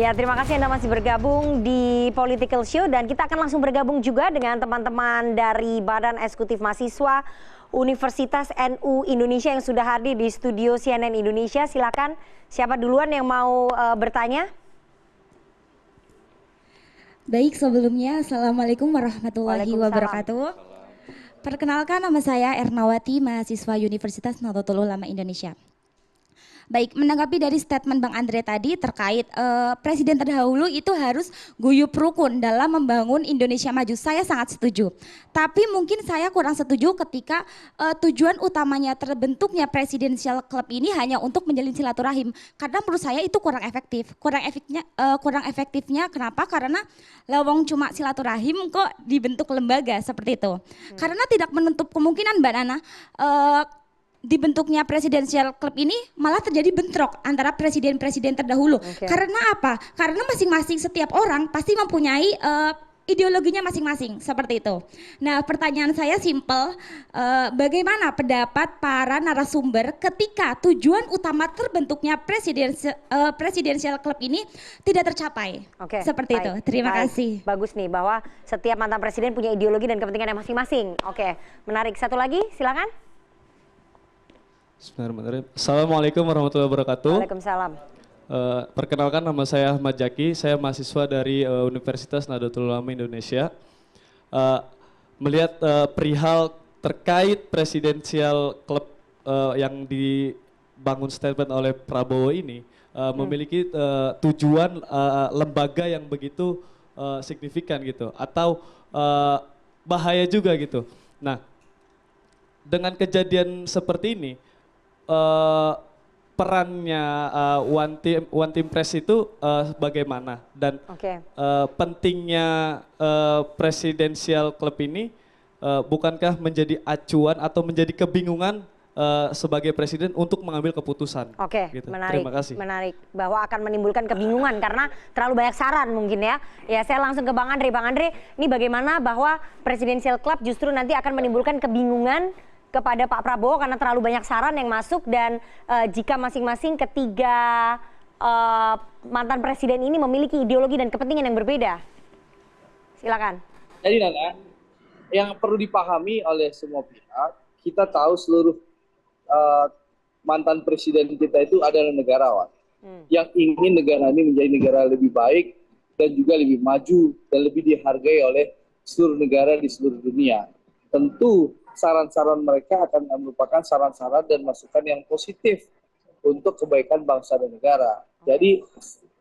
Ya, terima kasih Anda masih bergabung di Political Show dan kita akan langsung bergabung juga dengan teman-teman dari Badan Eksekutif Mahasiswa Universitas NU Indonesia yang sudah hadir di studio CNN Indonesia. Silakan, siapa duluan yang mau bertanya? Baik, sebelumnya Assalamualaikum warahmatullahi wabarakatuh. Perkenalkan, nama saya Ernawati, mahasiswa Universitas Nahdlatul Ulama Indonesia. Baik, menanggapi dari statement Bang Andre tadi terkait presiden terdahulu itu harus guyup rukun dalam membangun Indonesia maju. Saya sangat setuju. Tapi mungkin saya kurang setuju ketika tujuan utamanya terbentuknya Presidential Club ini hanya untuk menjalin silaturahim. Karena menurut saya itu kurang efektif. Kurang efektifnya kenapa? Karena lawang cuma silaturahim kok dibentuk lembaga seperti itu. Karena tidak menutup kemungkinan Mbak Nana dibentuknya Presidential Club ini malah terjadi bentrok antara presiden-presiden terdahulu. Karena apa? Karena masing-masing setiap orang pasti mempunyai ideologinya masing-masing seperti itu. Nah, pertanyaan saya simpel, bagaimana pendapat para narasumber ketika tujuan utama terbentuknya Presidential Club ini tidak tercapai? Seperti itu. Terima kasih. Bagus nih bahwa setiap mantan presiden punya ideologi dan kepentingannya masing-masing. Oke, menarik. Satu lagi, silakan. Assalamualaikum warahmatullahi wabarakatuh. Waalaikumsalam. Perkenalkan, nama saya Ahmad Jaki, saya mahasiswa dari Universitas Nahdlatul Ulama Indonesia. Melihat perihal terkait Presidential Club yang dibangun statement oleh Prabowo ini memiliki tujuan lembaga yang begitu signifikan gitu, atau bahaya juga gitu. Nah, dengan kejadian seperti ini, perannya One Team Press itu bagaimana, dan pentingnya Presidential Club ini bukankah menjadi acuan atau menjadi kebingungan sebagai presiden untuk mengambil keputusan? Gitu. Menarik. Terima kasih. Menarik bahwa akan menimbulkan kebingungan karena terlalu banyak saran mungkin ya. Ya, saya langsung ke Bang Andre. Bang Andre, ini bagaimana bahwa Presidential Club justru nanti akan menimbulkan kebingungan kepada Pak Prabowo karena terlalu banyak saran yang masuk, dan jika masing-masing ketiga mantan presiden ini memiliki ideologi dan kepentingan yang berbeda. Silakan. Jadi Nana, yang perlu dipahami oleh semua pihak, kita tahu seluruh mantan presiden kita itu adalah negarawan yang ingin negara ini menjadi negara lebih baik dan juga lebih maju dan lebih dihargai oleh seluruh negara di seluruh dunia. Tentu saran-saran mereka akan merupakan saran-saran dan masukan yang positif untuk kebaikan bangsa dan negara. Jadi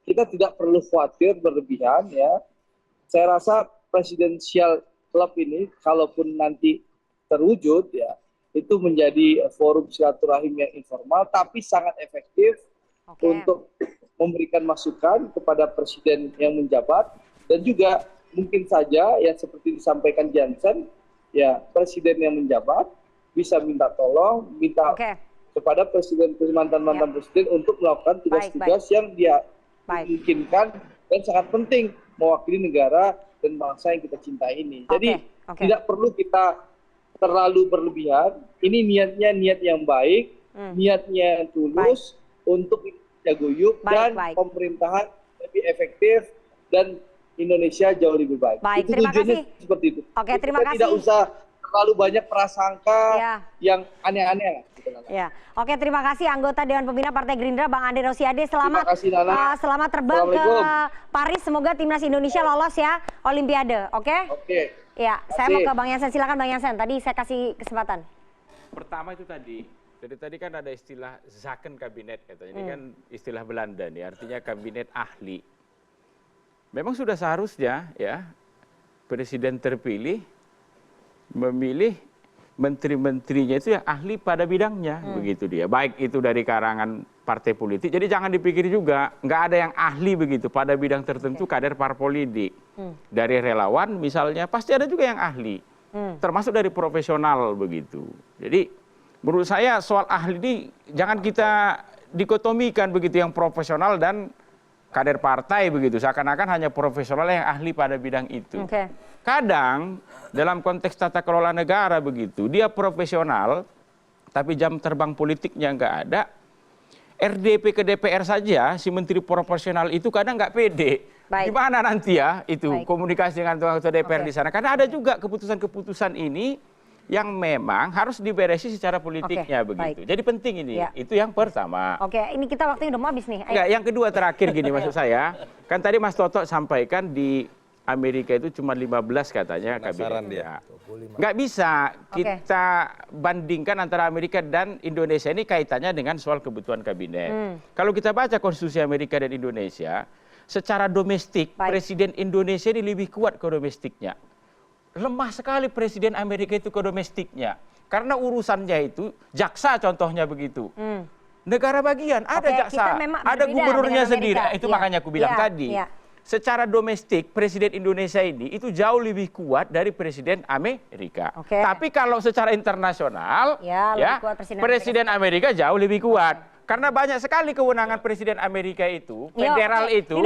kita tidak perlu khawatir berlebihan ya. Saya rasa Presidential Club ini kalaupun nanti terwujud ya, itu menjadi forum silaturahim yang informal tapi sangat efektif untuk memberikan masukan kepada presiden yang menjabat, dan juga mungkin saja yang seperti disampaikan Jansen, ya presiden yang menjabat bisa minta tolong, minta kepada presiden, mantan presiden untuk melakukan tugas-tugas yang dia mungkinkan dan sangat penting mewakili negara dan bangsa yang kita cintai ini. Jadi tidak perlu kita terlalu berlebihan. Ini niatnya niat yang baik, niatnya yang tulus untuk guyup dan pemerintahan lebih efektif dan Indonesia jauh lebih baik. Itu terima kasih. Seperti itu. Terima kasih. Tidak usah terlalu banyak prasangka yang aneh-aneh. Ya, terima kasih anggota Dewan Pembina Partai Gerindra Bang Ade Rosiade. Selamat selamat terbang ke Paris. Semoga timnas Indonesia lolos ya Olimpiade. Ya, saya mau ke Bang Yansen. Silakan Bang Yansen. Tadi saya kasih kesempatan. Pertama itu tadi. Jadi tadi kan ada istilah zaken kabinet katanya. Ini kan istilah Belanda nih, artinya kabinet ahli. Memang sudah seharusnya ya presiden terpilih memilih menteri-menterinya itu yang ahli pada bidangnya, begitu dia. Baik itu dari karangan partai politik, jadi jangan dipikir juga nggak ada yang ahli begitu pada bidang tertentu kader parpolitik. Dari relawan misalnya pasti ada juga yang ahli, termasuk dari profesional begitu. Jadi menurut saya soal ahli ini jangan kita dikotomikan begitu, yang profesional dan kader partai begitu, seakan-akan hanya profesional yang ahli pada bidang itu. Kadang dalam konteks tata kelola negara begitu, dia profesional tapi jam terbang politiknya nggak ada, RDP ke DPR saja, si menteri proporsional itu kadang nggak pede. Baik. Gimana nanti ya itu Baik. komunikasi dengan ketua DPR di sana? Karena ada juga keputusan-keputusan ini yang memang harus diberesi secara politiknya begitu. Jadi penting ini. Ya. Itu yang pertama. Oke, ini kita waktunya udah mau habis nih. Ayo. Enggak, yang kedua terakhir gini maksud saya. Kan tadi Mas Toto sampaikan di Amerika itu cuma 15 katanya kabinetnya. Nggak bisa kita bandingkan antara Amerika dan Indonesia, ini kaitannya dengan soal kebutuhan kabinet. Kalau kita baca konstitusi Amerika dan Indonesia, secara domestik Presiden Indonesia ini lebih kuat ke domestiknya. Lemah sekali Presiden Amerika itu ke domestiknya. Karena urusannya itu, jaksa contohnya begitu. Negara bagian, ada jaksa, ada gubernurnya sendiri. Itu makanya aku bilang tadi. Secara domestik, Presiden Indonesia ini itu jauh lebih kuat dari Presiden Amerika. Tapi kalau secara internasional, Presiden Amerika jauh lebih kuat. Karena banyak sekali kewenangan Presiden Amerika itu, federal itu,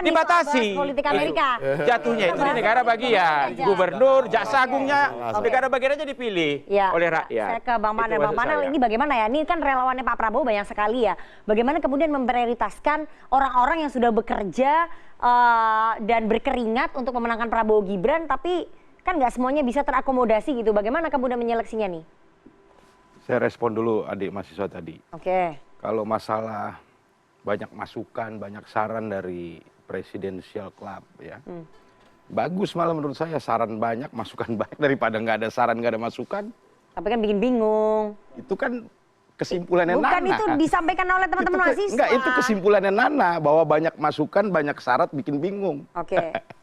dibatasi. Politik Amerika. Jatuhnya itu di negara bagian. Gubernur, jaksa agungnya, negara bagian aja dipilih oleh rakyat. Saya ke Bang Panel. Bang Panel, ini bagaimana ya? Ini kan relawannya Pak Prabowo banyak sekali ya. Bagaimana kemudian memprioritaskan orang-orang yang sudah bekerja dan berkeringat untuk memenangkan Prabowo Gibran, tapi kan nggak semuanya bisa terakomodasi gitu. Bagaimana kemudian menyeleksinya nih? Saya respon dulu adik mahasiswa tadi. Kalau masalah banyak masukan, banyak saran dari Presidential Club ya. Bagus malah menurut saya, saran banyak, masukan banyak daripada nggak ada saran, nggak ada masukan. Tapi kan bikin bingung. Itu kan kesimpulannya Nana. Bukan itu disampaikan oleh teman-teman mahasiswa. Enggak, itu kesimpulannya Nana, bahwa banyak masukan, banyak syarat bikin bingung.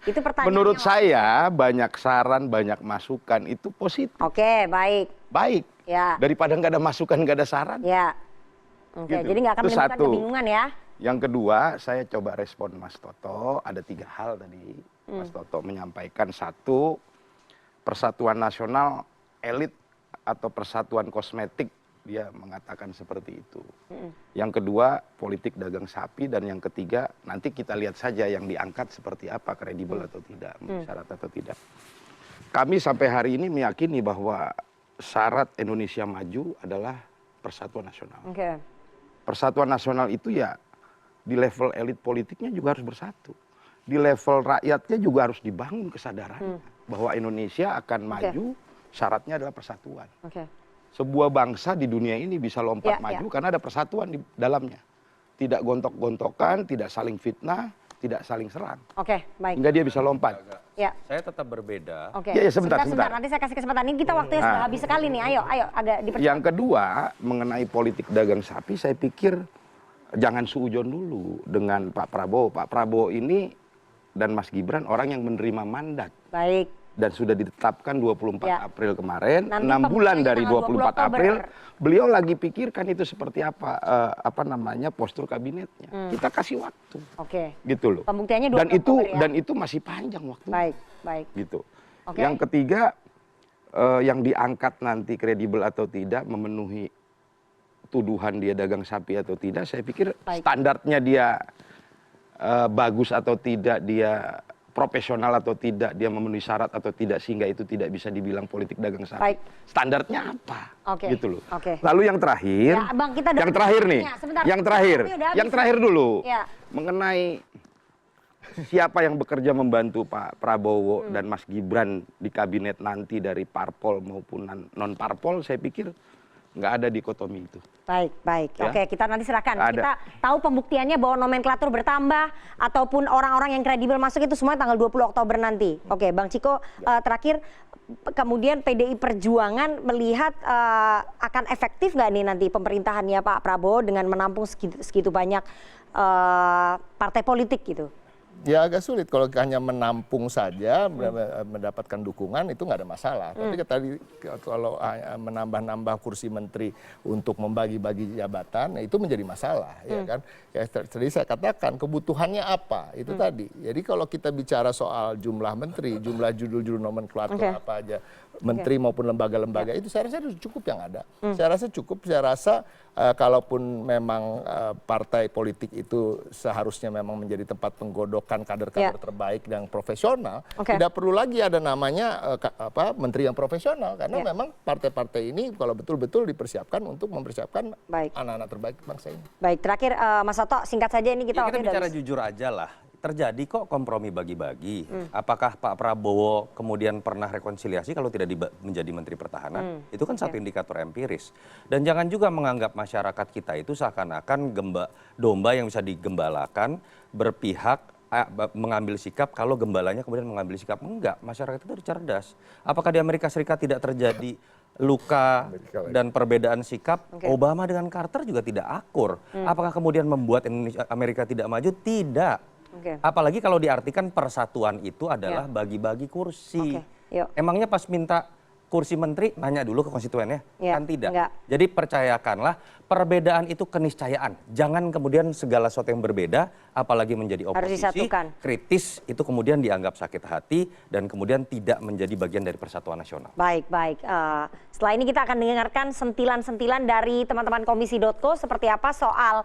Itu pertanyaannya. Menurut saya banyak saran, banyak masukan itu positif. Baik. Baik. Ya. Daripada nggak ada masukan, nggak ada saran. Ya. Gitu. Jadi nggak akan menimbulkan kebingungan ya. Yang kedua, saya coba respon Mas Toto, ada 3 hal tadi. Mas Toto menyampaikan, 1, persatuan nasional elit atau persatuan kosmetik, dia mengatakan seperti itu. Yang kedua, politik dagang sapi, dan yang ketiga, nanti kita lihat saja yang diangkat seperti apa, kredibel atau tidak, syarat atau tidak. Kami sampai hari ini meyakini bahwa syarat Indonesia maju adalah persatuan nasional. Persatuan nasional itu ya di level elit politiknya juga harus bersatu. Di level rakyatnya juga harus dibangun kesadaran bahwa Indonesia akan maju, syaratnya adalah persatuan. Sebuah bangsa di dunia ini bisa lompat maju karena ada persatuan di dalamnya. Tidak gontok-gontokan, tidak saling fitnah, tidak saling serang. Baik. Hingga dia bisa lompat. Saya tetap berbeda. Sebentar. Nanti saya kasih kesempatan. Ini kita waktunya sudah habis sekali nih. Ayo agak dipercepat. Yang kedua, mengenai politik dagang sapi, saya pikir jangan suujon dulu dengan Pak Prabowo. Pak Prabowo ini dan Mas Gibran orang yang menerima mandat. Baik. Dan sudah ditetapkan 24 April kemarin, 6 bulan dari 24 April, beliau lagi pikirkan itu seperti apa, postur kabinetnya. Kita kasih waktu. Gitu loh. Pembuktiannya 20 Oktober ya? Dan itu masih panjang waktu. Baik. Gitu. Yang ketiga, yang diangkat nanti kredibel atau tidak, memenuhi tuduhan dia dagang sapi atau tidak, saya pikir standarnya dia bagus atau tidak, dia profesional atau tidak, dia memenuhi syarat atau tidak, sehingga itu tidak bisa dibilang politik dagang sapi. Standarnya apa? Gitu loh. Lalu yang terakhir, yang terakhir dulu, mengenai siapa yang bekerja membantu Pak Prabowo dan Mas Gibran di kabinet nanti dari parpol maupun non parpol, saya pikir nggak ada dikotomi itu. Baik. Kita nanti serahkan. Kita tahu pembuktiannya bahwa nomenklatur bertambah ataupun orang-orang yang kredibel masuk itu semua tanggal 20 Oktober nanti. Bang Ciko, terakhir, kemudian PDI Perjuangan melihat akan efektif nggak nih nanti pemerintahannya Pak Prabowo dengan menampung segitu banyak partai politik gitu? Ya agak sulit kalau hanya menampung saja, mendapatkan dukungan itu nggak ada masalah. Tapi tadi kalau menambah-nambah kursi menteri untuk membagi-bagi jabatan, itu menjadi masalah, ya kan? Ya, tadi saya katakan kebutuhannya apa itu tadi. Jadi kalau kita bicara soal jumlah menteri, jumlah judul-judul nomenklatur apa aja, menteri maupun lembaga-lembaga itu saya rasa cukup yang ada. Saya rasa cukup. Saya rasa kalaupun memang partai politik itu seharusnya memang menjadi tempat penggodokan menyiapkan kader-kader terbaik dan profesional, Oke. tidak perlu lagi ada namanya menteri yang profesional, karena memang partai-partai ini kalau betul-betul dipersiapkan untuk mempersiapkan anak-anak terbaik bangsa ini. Baik, terakhir Mas Toto, singkat saja ini kita Ya, kita waktunya udah bicara habis. jujur aja lah. Terjadi kok kompromi bagi-bagi. Apakah Pak Prabowo kemudian pernah rekonsiliasi kalau tidak menjadi Menteri Pertahanan? Itu kan satu indikator empiris. Dan jangan juga menganggap masyarakat kita itu seakan-akan domba yang bisa digembalakan, berpihak, mengambil sikap kalau gembalanya kemudian mengambil sikap. Enggak, masyarakat itu cerdas. Apakah di Amerika Serikat tidak terjadi luka dan perbedaan sikap? Obama dengan Carter juga tidak akur. Apakah kemudian membuat Amerika tidak maju? Tidak. Apalagi kalau diartikan persatuan itu adalah bagi-bagi kursi. Emangnya pas minta kursi menteri nanya dulu ke konstituennya? Kan tidak. Jadi percayakanlah perbedaan itu keniscayaan. Jangan kemudian segala sesuatu yang berbeda, apalagi menjadi oposisi, kritis itu kemudian dianggap sakit hati dan kemudian tidak menjadi bagian dari persatuan nasional. Baik. Setelah ini kita akan dengarkan sentilan-sentilan dari teman-teman Komisi.co seperti apa soal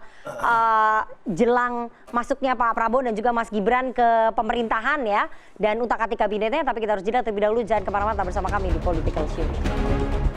jelang masuknya Pak Prabowo dan juga Mas Gibran ke pemerintahan ya. Dan utak-atik kabinetnya, tapi kita harus jeda terlebih dahulu. Jangan kemana-mana, bersama kami di Political Show.